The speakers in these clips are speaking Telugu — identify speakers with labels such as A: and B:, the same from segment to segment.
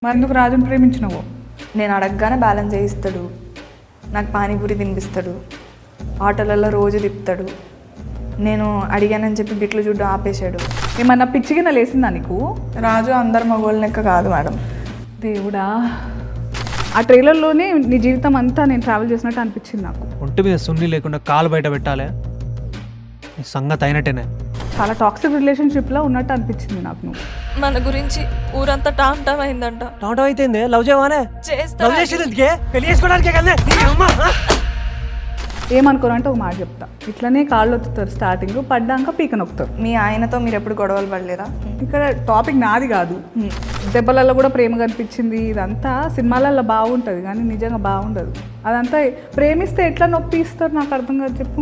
A: మరెందుకు రాజుని ప్రేమించినవో?
B: నేను అడగగానే బ్యాలెన్స్ చేయిస్తాడు, నాకు పానీపూరి తినిపిస్తాడు, ఆటోలలో రోజు తిప్పుతాడు. నేను అడిగానని చెప్పి బిట్లు చూడ్డం ఆపేశాడు.
A: ఏమన్నా పిచ్చిగిన లేసిందా నీకు?
B: రాజు అందరు మగోళ్ళ లెక్క కాదు మేడం.
A: దేవుడా, ఆ ట్రైలర్లోనే నీ జీవితం అంతా నేను ట్రావెల్ చేసినట్టు అనిపించింది నాకు.
C: ఒంటి మీద సున్ని లేకుండా కాలు బయట పెట్టాలి, నీ సంగతి అయినట్టేనే.
A: చాలా టాక్సిక్ రిలేషన్షిప్లో ఉన్నట్టు అనిపించింది నాకు. నువ్వు
D: మన గురించి ఊరంతా టామ్ టామ్ అయిందంట.
C: టమాటో అయితే లవ్ చేయవానే? లవ్ చేసేది పెళ్లి చేసుకోవడానికే కదా.
A: ఏమనుకోరంటే ఒక మాట చెప్తా, ఇట్లనే కాళ్ళు ఒత్తుతారు, స్టార్టింగ్ పడ్డాక పీక నొక్కుతారు.
B: మీ ఆయనతో మీరు ఎప్పుడు గొడవలు పడలేరా?
A: ఇక్కడ టాపిక్ నాది కాదు. దెబ్బలలో కూడా ప్రేమ కనిపించింది. ఇదంతా సినిమాలలో బాగుంటుంది కానీ నిజంగా బాగుండదు. అదంతా ప్రేమిస్తే ఎట్లా నొప్పి ఇస్తారు నాకు అర్థం కాదు. చెప్పు.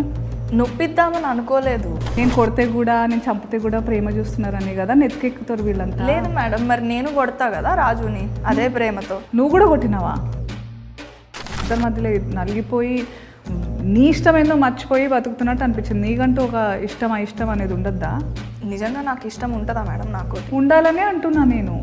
B: నొప్పిద్దామని అనుకోలేదు.
A: నేను కొడితే కూడా నేను చంపితే కూడా ప్రేమ చూస్తున్నారని కదా నెత్తికెక్కుతారు వీళ్ళంతా.
B: లేదు మేడం, మరి నేను కొడతా కదా రాజుని అదే ప్రేమతో.
A: నువ్వు కూడా కొట్టినావా? ఇద్దరి మధ్యలో నలిగిపోయి నీ ఇష్టమేందో మర్చిపోయి బతుకుతున్నట్టు అనిపించింది. నీకంటూ ఒక ఇష్టం ఇష్టం అనేది ఉండద్దా?
B: నిజంగా నాకు ఇష్టం ఉంటుందా మేడం? నాకు
A: ఉండాలనే అంటున్నా నేను.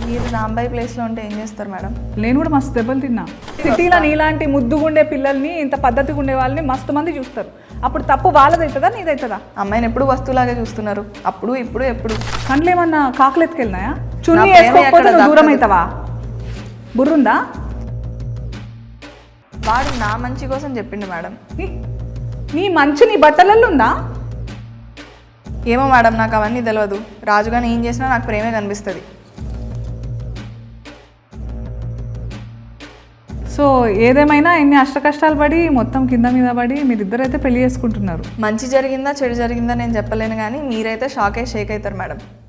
B: మీరు రాంబాయి ప్లేస్లో ఉంటే ఏం చేస్తారు మేడం?
A: నేను కూడా మస్తు దెబ్బలు తిన్నా. సిటీలో నీలాంటి ముద్దుగుండే పిల్లల్ని, ఇంత పద్ధతిగా ఉండే వాళ్ళని మస్తు మంది చూస్తారు. అప్పుడు తప్పు వాళ్ళదవుతుందా నీదవుతుందా?
B: అమ్మాయిని ఎప్పుడు వస్తువులాగే చూస్తున్నారు, అప్పుడు ఇప్పుడు ఎప్పుడు.
A: కండ్లు ఏమన్నా కాకులు ఎత్తుకెళ్ళినాయా? చున్నీ
B: నా ప్రేమ
A: వేసుకోకపోతే
B: ఎక్కడ
A: నువ్వు దూరం
B: దక్కదు.
A: అవుతావా? బుర్రుందా?
B: వాడు నా మంచి కోసం చెప్పిండు మేడం.
A: నీ మంచి నీ బట్టలలో ఉందా?
B: ఏమో మేడం, నాకు అవన్నీ తెలియదు. రాజుగాని ఏం చేసినా నాకు ప్రేమే కనిపిస్తుంది.
A: సో ఏదేమైనా ఎన్ని అష్ట కష్టాలు పడి మొత్తం కింద మీద పడి మీరిద్దరైతే పెళ్లి చేసుకుంటున్నారు.
B: మంచి జరిగిందా చెడు జరిగిందా నేను చెప్పలేను, కానీ మీరైతే షేక్ అవుతారు మేడం.